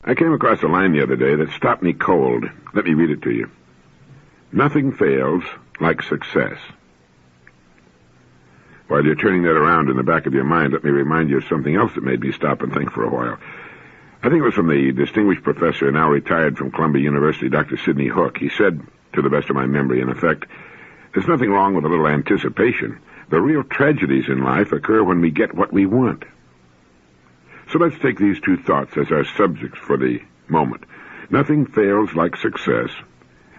I came across a line the other day that stopped me cold. Let me read it to you. Nothing fails like success. While you're turning that around in the back of your mind, let me remind you of something else that made me stop and think for a while. I think it was from the distinguished professor, now retired from Columbia University, Dr. Sidney Hook. He said, to the best of my memory, in effect, there's nothing wrong with a little anticipation. The real tragedies in life occur when we get what we want. So let's take these two thoughts as our subjects for the moment. Nothing fails like success,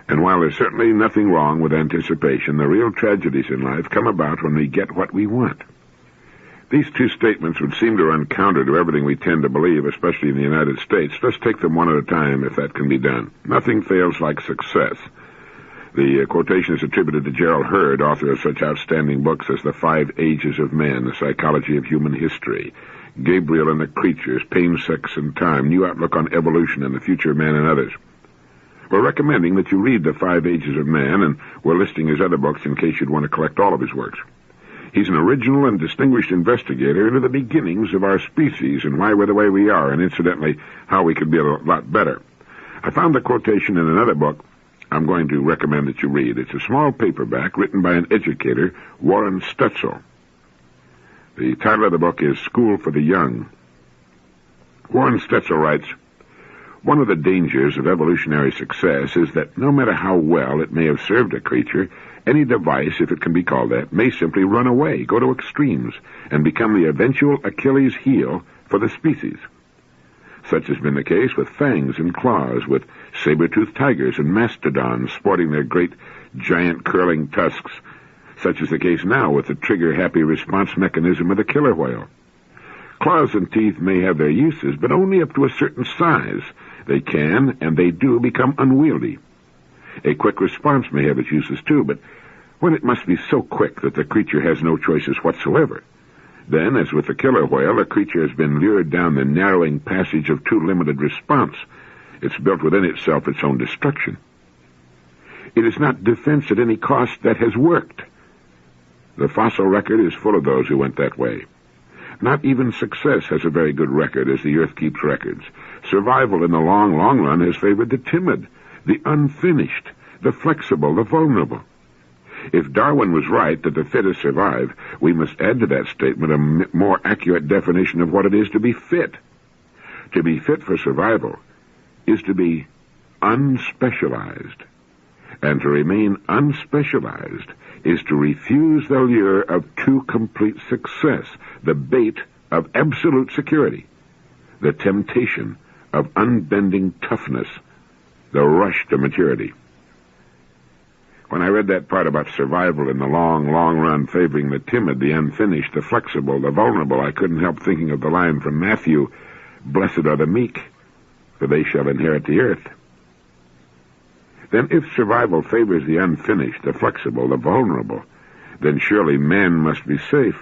and while there's certainly nothing wrong with anticipation, the real tragedies in life come about when we get what we want. These two statements would seem to run counter to everything we tend to believe, especially in the United States. Let's take them one at a time, if that can be done. Nothing fails like success. The quotation is attributed to Gerald Hurd, author of such outstanding books as The 5 Ages of Man, The Psychology of Human History, Gabriel and the Creatures, Pain, Sex, and Time, New Outlook on Evolution and the Future of Man, and others. We're recommending that you read The 5 Ages of Man, and we're listing his other books in case you'd want to collect all of his works. He's an original and distinguished investigator into the beginnings of our species and why we're the way we are, and incidentally, how we could be a lot better. I found the quotation in another book I'm going to recommend that you read. It's a small paperback written by an educator, Warren Stutzel. The title of the book is School for the Young. Warren Stutzel writes, one of the dangers of evolutionary success is that no matter how well it may have served a creature, any device, if it can be called that, may simply run away, go to extremes, and become the eventual Achilles heel for the species. Such has been the case with fangs and claws, with saber-toothed tigers and mastodons sporting their great, giant curling tusks. Such is the case now with the trigger-happy response mechanism of the killer whale. Claws and teeth may have their uses, but only up to a certain size. They can, and they do, become unwieldy. A quick response may have its uses too, but when it must be so quick that the creature has no choices whatsoever, then, as with the killer whale, the creature has been lured down the narrowing passage of too limited response. It's built within itself its own destruction. It is not defense at any cost that has worked. The fossil record is full of those who went that way. Not even success has a very good record, as the earth keeps records. Survival in the long, long run has favored the timid, the unfinished, the flexible, the vulnerable. If Darwin was right that the fittest survive, we must add to that statement a more accurate definition of what it is to be fit. To be fit for survival is to be unspecialized. And to remain unspecialized is to refuse the lure of too complete success, the bait of absolute security, the temptation of unbending toughness, the rush to maturity. When I read that part about survival in the long, long run favoring the timid, the unfinished, the flexible, the vulnerable, I couldn't help thinking of the line from Matthew, "Blessed are the meek, for they shall inherit the earth." Then if survival favors the unfinished, the flexible, the vulnerable, then surely man must be safe.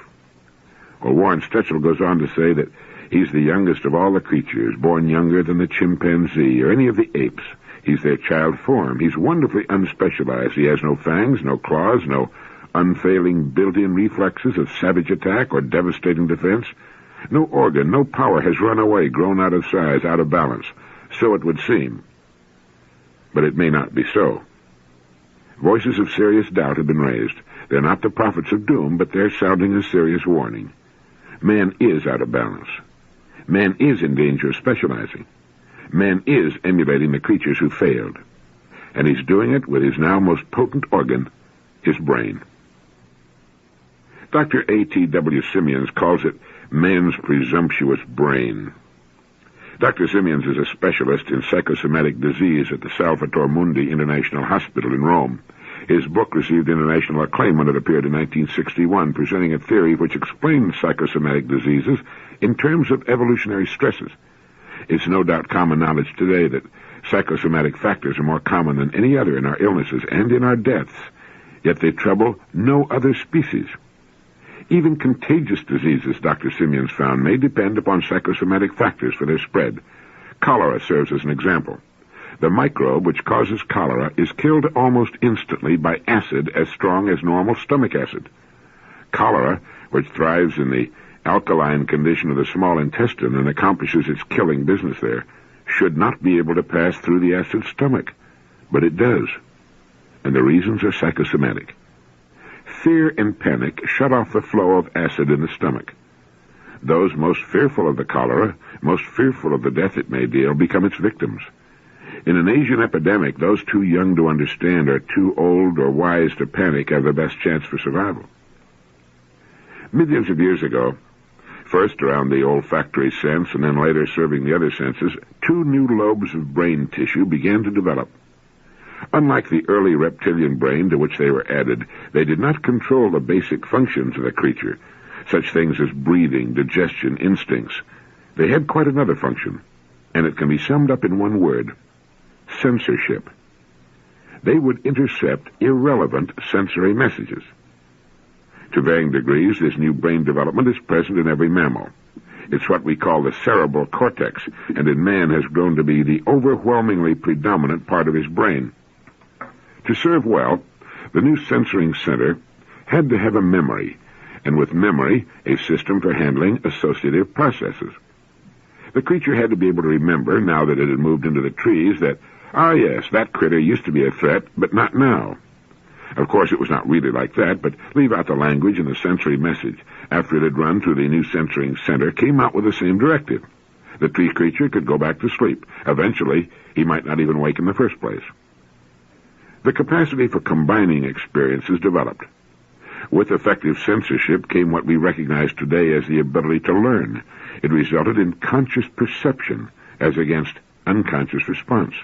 Well, Warren Stutzel goes on to say that he's the youngest of all the creatures, born younger than the chimpanzee or any of the apes. He's their child form. He's wonderfully unspecialized. He has no fangs, no claws, no unfailing built-in reflexes of savage attack or devastating defense. No organ, no power has run away, grown out of size, out of balance. So it would seem. But it may not be so. Voices of serious doubt have been raised. They're not the prophets of doom, but they're sounding a serious warning. Man is out of balance. Man is in danger of specializing. Man is emulating the creatures who failed. And he's doing it with his now most potent organ, his brain. Dr. A.T.W. Simeons calls it man's presumptuous brain. Dr. Simeons is a specialist in psychosomatic disease at the Salvator Mundi International Hospital in Rome. His book received international acclaim when it appeared in 1961, presenting a theory which explains psychosomatic diseases in terms of evolutionary stresses. It's no doubt common knowledge today that psychosomatic factors are more common than any other in our illnesses and in our deaths, yet they trouble no other species. Even contagious diseases, Dr. Simeons found, may depend upon psychosomatic factors for their spread. Cholera serves as an example. The microbe which causes cholera is killed almost instantly by acid as strong as normal stomach acid. Cholera, which thrives in the alkaline condition of the small intestine and accomplishes its killing business there, should not be able to pass through the acid's stomach, but it does, and the reasons are psychosomatic. Fear and panic shut off the flow of acid in the stomach. Those most fearful of the cholera, most fearful of the death it may deal, become its victims. In an Asian epidemic, those too young to understand or too old or wise to panic have the best chance for survival. Millions of years ago, first around the olfactory sense and then later serving the other senses, two new lobes of brain tissue began to develop. Unlike the early reptilian brain to which they were added, they did not control the basic functions of the creature, such things as breathing, digestion, instincts. They had quite another function, and it can be summed up in one word: censorship. They would intercept irrelevant sensory messages. To varying degrees, this new brain development is present in every mammal. It's what we call the cerebral cortex, and in man has grown to be the overwhelmingly predominant part of his brain. To serve well, the new censoring center had to have a memory, and with memory, a system for handling associative processes. The creature had to be able to remember, now that it had moved into the trees, that, yes, that critter used to be a threat, but not now. Of course, it was not really like that, but leave out the language and the sensory message. After it had run through the new censoring center, came out with the same directive. The tree creature could go back to sleep. Eventually, he might not even wake in the first place. The capacity for combining experiences developed. With effective censorship came what we recognize today as the ability to learn. It resulted in conscious perception as against unconscious response.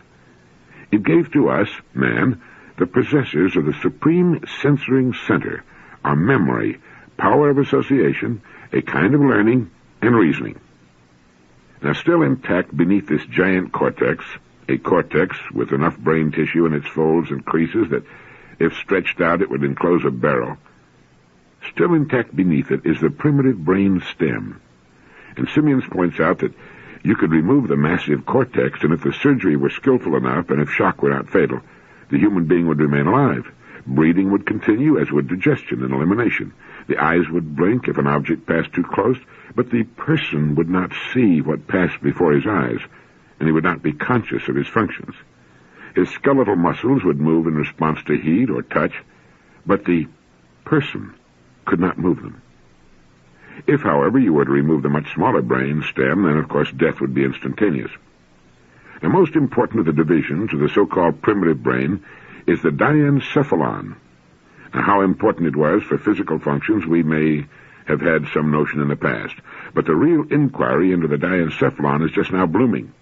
It gave to us, man, the possessors of the supreme censoring center, our memory, power of association, a kind of learning, and reasoning. Now, still intact beneath this giant cortex, a cortex with enough brain tissue in its folds and creases that, if stretched out, it would enclose a barrel. Still intact beneath it is the primitive brain stem. And Simmons points out that you could remove the massive cortex, and if the surgery were skillful enough, and if shock were not fatal, the human being would remain alive. Breathing would continue, as would digestion and elimination. The eyes would blink if an object passed too close, but the person would not see what passed before his eyes, and he would not be conscious of his functions. His skeletal muscles would move in response to heat or touch, but the person could not move them. If, however, you were to remove the much smaller brain stem, then, of course, death would be instantaneous. The most important of the divisions of the so-called primitive brain is the diencephalon. Now, how important it was for physical functions we may have had some notion in the past, but the real inquiry into the diencephalon is just now blooming.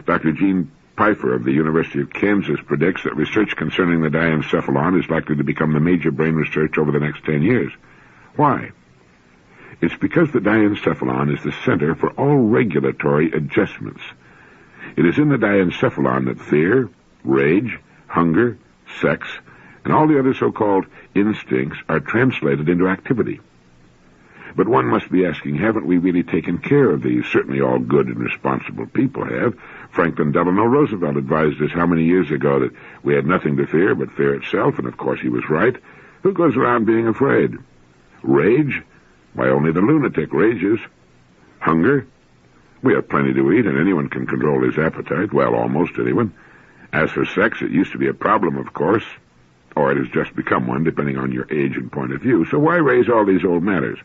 Dr. Gene Pfeiffer of the University of Kansas predicts that research concerning the diencephalon is likely to become the major brain research over the next 10 years. Why? It's because the diencephalon is the center for all regulatory adjustments. It is in the diencephalon that fear, rage, hunger, sex, and all the other so-called instincts are translated into activity. But one must be asking, haven't we really taken care of these? Certainly all good and responsible people have. Franklin Delano Roosevelt advised us how many years ago that we had nothing to fear but fear itself, and of course he was right. Who goes around being afraid? Rage? Why, only the lunatic rages. Hunger? We have plenty to eat, and anyone can control his appetite. Well, almost anyone. As for sex, it used to be a problem, of course, or it has just become one, depending on your age and point of view. So why raise all these old matters?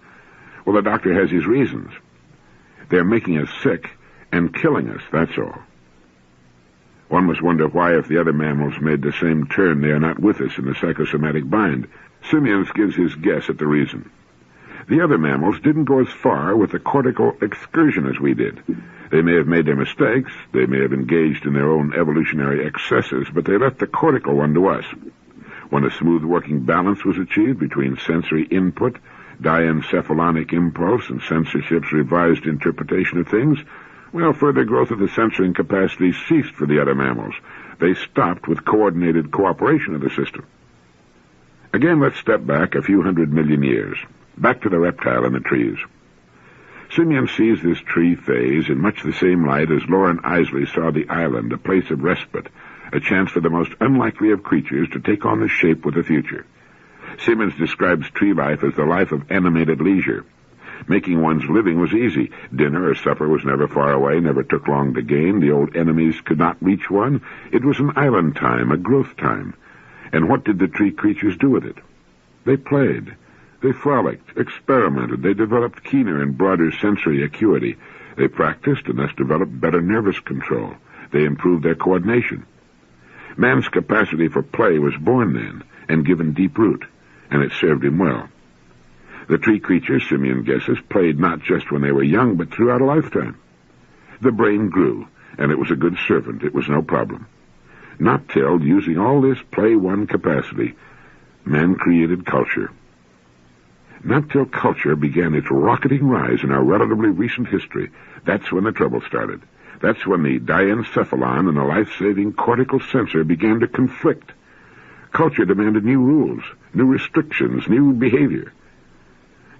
Well, the doctor has his reasons. They're making us sick and killing us, that's all. One must wonder why, if the other mammals made the same turn, they are not with us in the psychosomatic bind. Simmons gives his guess at the reason. The other mammals didn't go as far with the cortical excursion as we did. They may have made their mistakes, they may have engaged in their own evolutionary excesses, but they left the cortical one to us. When a smooth working balance was achieved between sensory input, diencephalonic impulse, and censorship's revised interpretation of things, well, further growth of the censoring capacity ceased for the other mammals. They stopped with coordinated cooperation of the system. Again, let's step back a few 100 million years. Back to the reptile in the trees. Simeon sees this tree phase in much the same light as Lauren Isley saw the island, a place of respite, a chance for the most unlikely of creatures to take on the shape with the future. Simmons describes tree life as the life of animated leisure. Making one's living was easy. Dinner or supper was never far away, never took long to gain. The old enemies could not reach one. It was an island time, a growth time. And what did the tree creatures do with it? They played. They frolicked, experimented. They developed keener and broader sensory acuity. They practiced and thus developed better nervous control. They improved their coordination. Man's capacity for play was born then and given deep root, and it served him well. The tree creatures, Simeon guesses, played not just when they were young, but throughout a lifetime. The brain grew, and it was a good servant. It was no problem. Not till, using all this play-one capacity, man created culture. Not till culture began its rocketing rise in our relatively recent history, that's when the trouble started. That's when the diencephalon and the life-saving cortical sensor began to conflict. Culture demanded new rules, new restrictions, new behavior.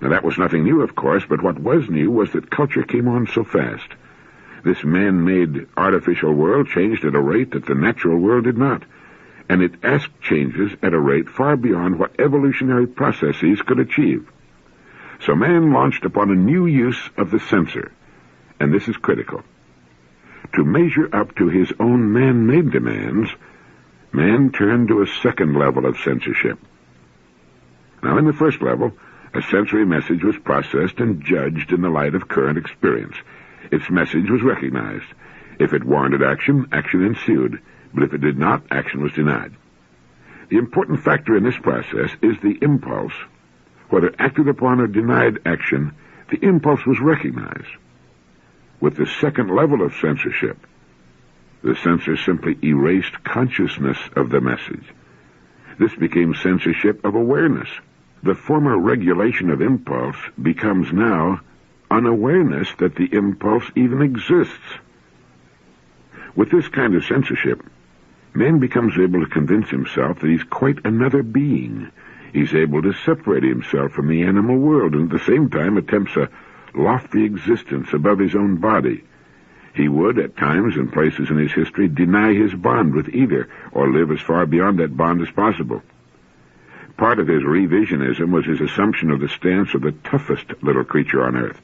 Now, that was nothing new, of course, but what was new was that culture came on so fast. This man-made artificial world changed at a rate that the natural world did not, and it asked changes at a rate far beyond what evolutionary processes could achieve. So man launched upon a new use of the sensor, and this is critical. To measure up to his own man-made demands, man turned to a second level of censorship. Now, in the first level, a sensory message was processed and judged in the light of current experience. Its message was recognized. If it warranted action, action ensued, but if it did not, action was denied. The important factor in this process is the impulse. Whether acted upon or denied action, the impulse was recognized. With the second level of censorship, the censor simply erased consciousness of the message. This became censorship of awareness. The former regulation of impulse becomes now unawareness that the impulse even exists. With this kind of censorship, man becomes able to convince himself that he's quite another being. He's able to separate himself from the animal world and at the same time attempts a lofty existence above his own body. He would, at times and places in his history, deny his bond with either or live as far beyond that bond as possible. Part of his revisionism was his assumption of the stance of the toughest little creature on Earth.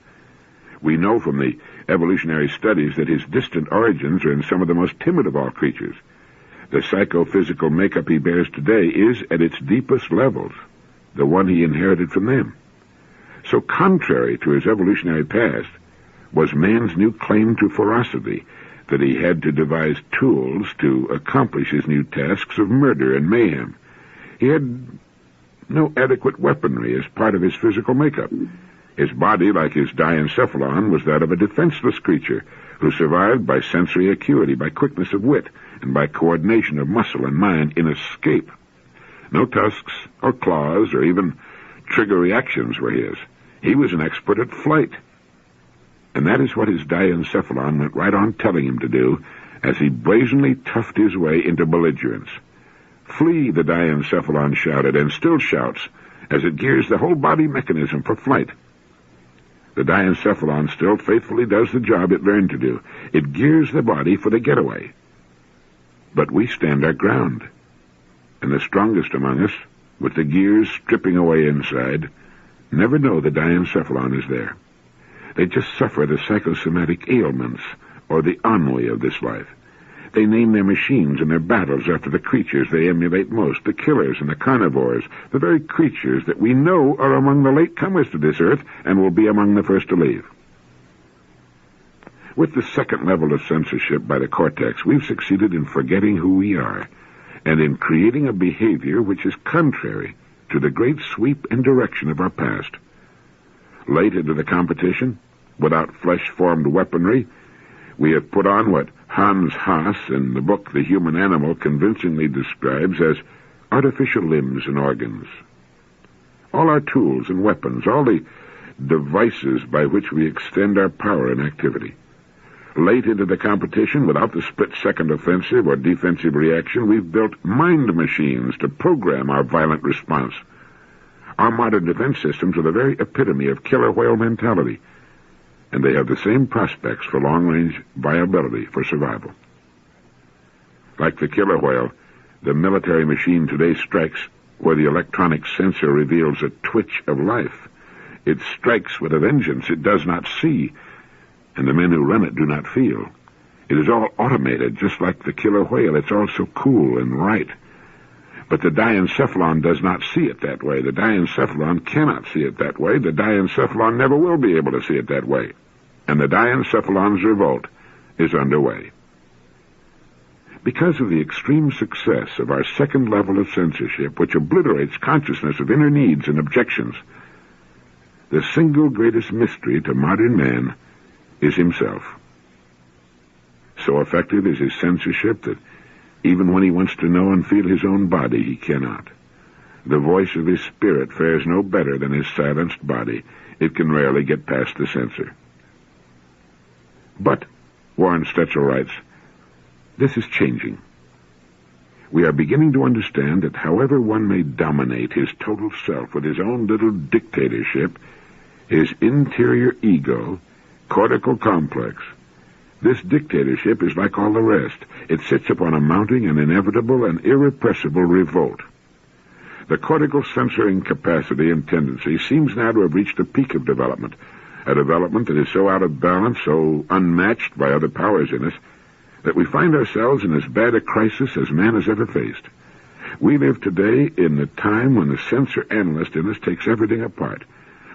We know from the evolutionary studies that his distant origins are in some of the most timid of all creatures. The psychophysical makeup he bears today is, at its deepest levels, the one he inherited from them. So contrary to his evolutionary past was man's new claim to ferocity, that he had to devise tools to accomplish his new tasks of murder and mayhem. He had no adequate weaponry as part of his physical makeup. His body, like his diencephalon, was that of a defenseless creature who survived by sensory acuity, by quickness of wit, and by coordination of muscle and mind in escape. No tusks or claws or even trigger reactions were his. He was an expert at flight. And that is what his diencephalon went right on telling him to do as he brazenly toughed his way into belligerence. Flee, the diencephalon shouted, and still shouts, as it gears the whole body mechanism for flight. The diencephalon still faithfully does the job it learned to do. It gears the body for the getaway. But we stand our ground, and the strongest among us, with the gears stripping away inside, never know the diencephalon is there. They just suffer the psychosomatic ailments or the ennui of this life. They name their machines and their battles after the creatures they emulate most, the killers and the carnivores, the very creatures that we know are among the latecomers to this earth and will be among the first to leave. With the second level of censorship by the cortex, we've succeeded in forgetting who we are and in creating a behavior which is contrary to the great sweep and direction of our past. Late into the competition, without flesh-formed weaponry, we have put on what Hans Haas in the book The Human Animal convincingly describes as artificial limbs and organs. All our tools and weapons, all the devices by which we extend our power and activity. Late into the competition, without the split-second offensive or defensive reaction, we've built mind machines to program our violent response. Our modern defense systems are the very epitome of killer whale mentality, and they have the same prospects for long-range viability for survival. Like the killer whale, the military machine today strikes where the electronic sensor reveals a twitch of life, It strikes with a vengeance. It does not see, and the men who run it do not feel. It is all automated, just like the killer whale. It's all so cool and right. But the diencephalon does not see it that way. The diencephalon cannot see it that way. The diencephalon never will be able to see it that way. And the diencephalon's revolt is underway. Because of the extreme success of our second level of censorship, which obliterates consciousness of inner needs and objections, the single greatest mystery to modern man is himself. So effective is his censorship that even when he wants to know and feel his own body, he cannot. The voice of his spirit fares no better than his silenced body. It can rarely get past the censor. But, Warren Stetzel writes, this is changing. We are beginning to understand that however one may dominate his total self with his own little dictatorship, his interior ego, cortical complex, this dictatorship is like all the rest. It sits upon a mounting and inevitable and irrepressible revolt. The cortical censoring capacity and tendency seems now to have reached a peak of development, a development that is so out of balance, so unmatched by other powers in us, that we find ourselves in as bad a crisis as man has ever faced. We live today in the time when the censor analyst in us takes everything apart.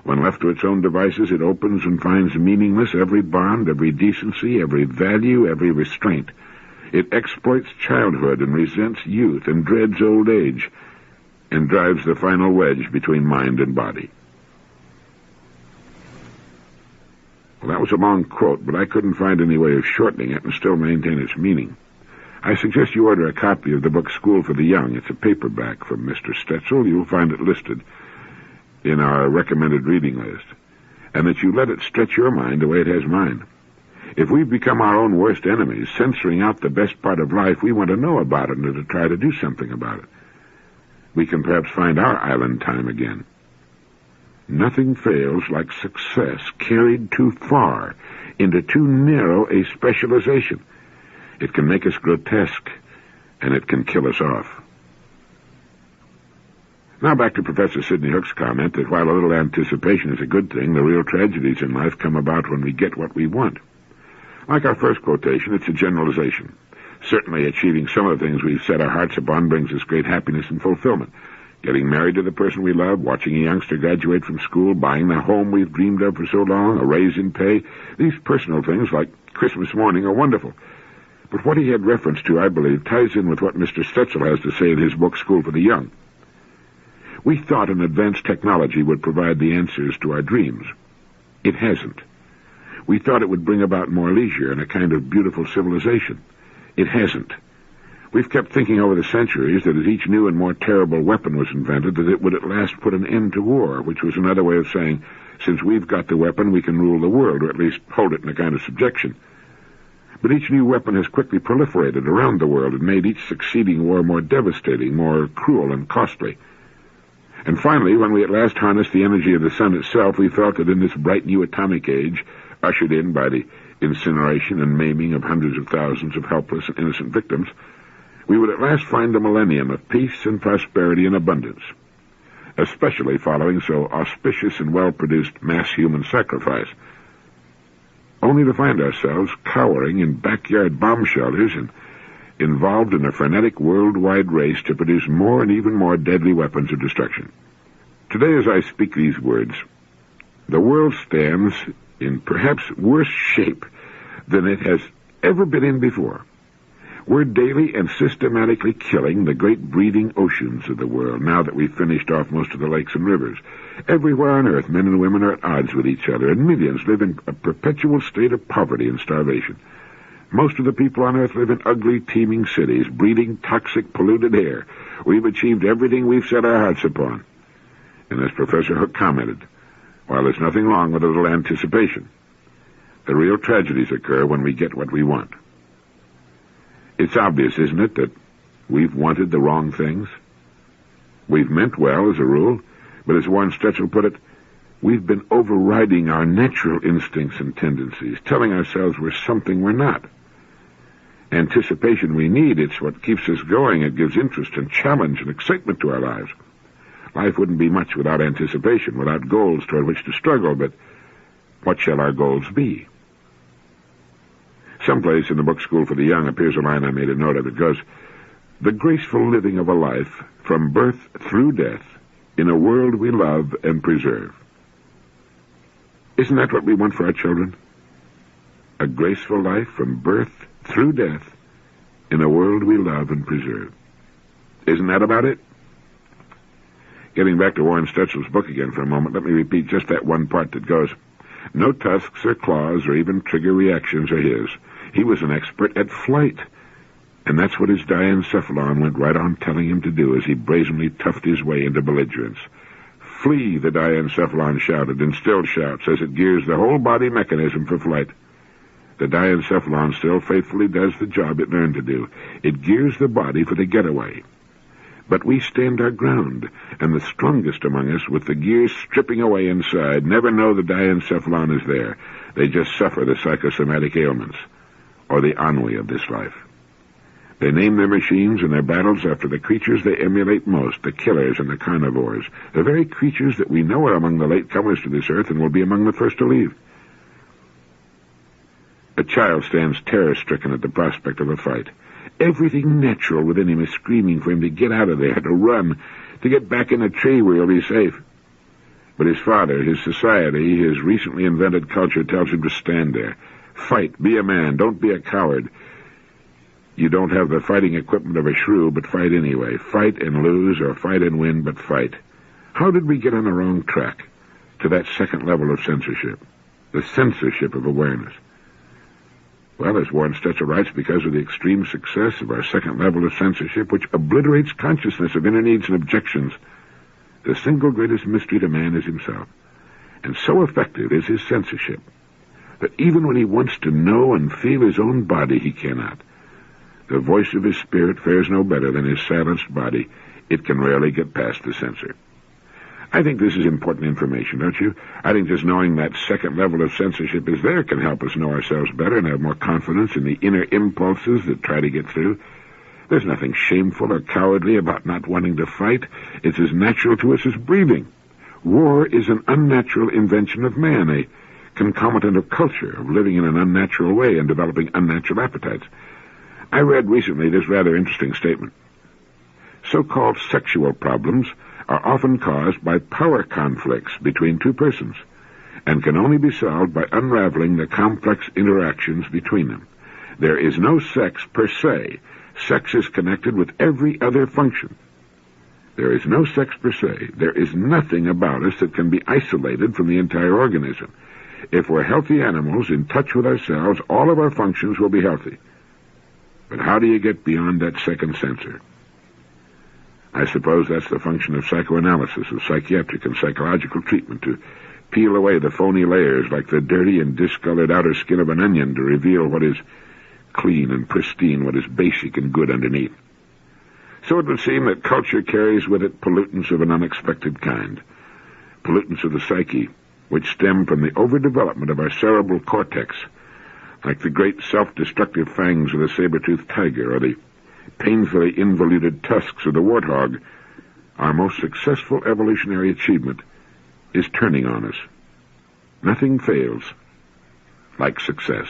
When left to its own devices, it opens and finds meaningless every bond, every decency, every value, every restraint. It exploits childhood and resents youth and dreads old age, and drives the final wedge between mind and body. Well, that was a long quote, but I couldn't find any way of shortening it and still maintain its meaning. I suggest you order a copy of the book School for the Young. It's a paperback from Mr. Stetzel. You'll find it listed in our recommended reading list, and that you let it stretch your mind the way it has mine. If we've become our own worst enemies, censoring out the best part of life, we want to know about it and to try to do something about it. We can perhaps find our island time again. Nothing fails like success carried too far into too narrow a specialization. It can make us grotesque, and it can kill us off. Now back to Professor Sidney Hook's comment that while a little anticipation is a good thing, the real tragedies in life come about when we get what we want. Like our first quotation, it's a generalization. Certainly achieving some of the things we've set our hearts upon brings us great happiness and fulfillment. Getting married to the person we love, watching a youngster graduate from school, buying the home we've dreamed of for so long, a raise in pay, these personal things like Christmas morning are wonderful. But what he had reference to, I believe, ties in with what Mr. Stetzel has to say in his book School for the Young. We thought an advanced technology would provide the answers to our dreams. It hasn't. We thought it would bring about more leisure and a kind of beautiful civilization. It hasn't. We've kept thinking over the centuries that as each new and more terrible weapon was invented, that it would at last put an end to war, which was another way of saying, since we've got the weapon, we can rule the world, or at least hold it in a kind of subjection. But each new weapon has quickly proliferated around the world and made each succeeding war more devastating, more cruel and costly. And finally, when we at last harnessed the energy of the sun itself, we felt that in this bright new atomic age, ushered in by the incineration and maiming of hundreds of thousands of helpless and innocent victims, we would at last find a millennium of peace and prosperity and abundance, especially following so auspicious and well-produced mass human sacrifice, only to find ourselves cowering in backyard bomb shelters and involved in a frenetic worldwide race to produce more and even more deadly weapons of destruction. Today, as I speak these words, the world stands in perhaps worse shape than it has ever been in before. We're daily and systematically killing the great breathing oceans of the world now that we've finished off most of the lakes and rivers. Everywhere on earth, men and women are at odds with each other, and millions live in a perpetual state of poverty and starvation. Most of the people on Earth live in ugly, teeming cities, breathing toxic, polluted air. We've achieved everything we've set our hearts upon. And as Professor Hook commented, while there's nothing wrong with a little anticipation, the real tragedies occur when we get what we want. It's obvious, isn't it, that we've wanted the wrong things? We've meant well, as a rule, but as Warren Stetzel put it, we've been overriding our natural instincts and tendencies, telling ourselves we're something we're not. Anticipation we need. It's what keeps us going. It gives interest and challenge and excitement to our lives. Life wouldn't be much without anticipation, without goals toward which to struggle, but what shall our goals be? Someplace in the book School for the Young appears a line I made a note of. It goes, "The graceful living of a life from birth through death in a world we love and preserve." Isn't that what we want for our children? A graceful life from birth through death in a world we love and preserve. Isn't that about it? Getting back to Warren Stetzel's book again for a moment, let me repeat just that one part that goes, "No tusks or claws or even trigger reactions are his. He was an expert at flight." And that's what his diencephalon went right on telling him to do as he brazenly toughed his way into belligerence. "Flee," the diencephalon shouted, and still shouts as it gears the whole body mechanism for flight. The diencephalon still faithfully does the job it learned to do. It gears the body for the getaway. But we stand our ground, and the strongest among us, with the gears stripping away inside, never know the diencephalon is there. They just suffer the psychosomatic ailments, or the ennui of this life. They name their machines and their battles after the creatures they emulate most, the killers and the carnivores, the very creatures that we know are among the latecomers to this earth and will be among the first to leave. A child stands terror-stricken at the prospect of a fight. Everything natural within him is screaming for him to get out of there, to run, to get back in a tree where he'll be safe. But his father, his society, his recently invented culture tells him to stand there. Fight, be a man, don't be a coward. You don't have the fighting equipment of a shrew, but fight anyway. Fight and lose, or fight and win, but fight. How did we get on the wrong track to that second level of censorship? The censorship of awareness. Well, as Warren Stetzel writes, because of the extreme success of our second level of censorship, which obliterates consciousness of inner needs and objections, the single greatest mystery to man is himself. And so effective is his censorship that even when he wants to know and feel his own body, he cannot. The voice of his spirit fares no better than his silenced body. It can rarely get past the censor. I think this is important information, don't you? I think just knowing that second level of censorship is there can help us know ourselves better and have more confidence in the inner impulses that try to get through. There's nothing shameful or cowardly about not wanting to fight. It's as natural to us as breathing. War is an unnatural invention of man, a concomitant of culture, of living in an unnatural way and developing unnatural appetites. I read recently this rather interesting statement. So-called sexual problems are often caused by power conflicts between two persons and can only be solved by unraveling the complex interactions between them. There is no sex per se. Sex is connected with every other function. There is no sex per se. There is nothing about us that can be isolated from the entire organism. If we're healthy animals in touch with ourselves, all of our functions will be healthy. But how do you get beyond that second censor? I suppose that's the function of psychoanalysis, of psychiatric and psychological treatment, to peel away the phony layers like the dirty and discolored outer skin of an onion to reveal what is clean and pristine, what is basic and good underneath. So it would seem that culture carries with it pollutants of an unexpected kind, pollutants of the psyche, which stem from the overdevelopment of our cerebral cortex, like the great self-destructive fangs of the saber-toothed tiger or the painfully involuted tusks of the warthog. Our most successful evolutionary achievement is turning on us. Nothing fails like success.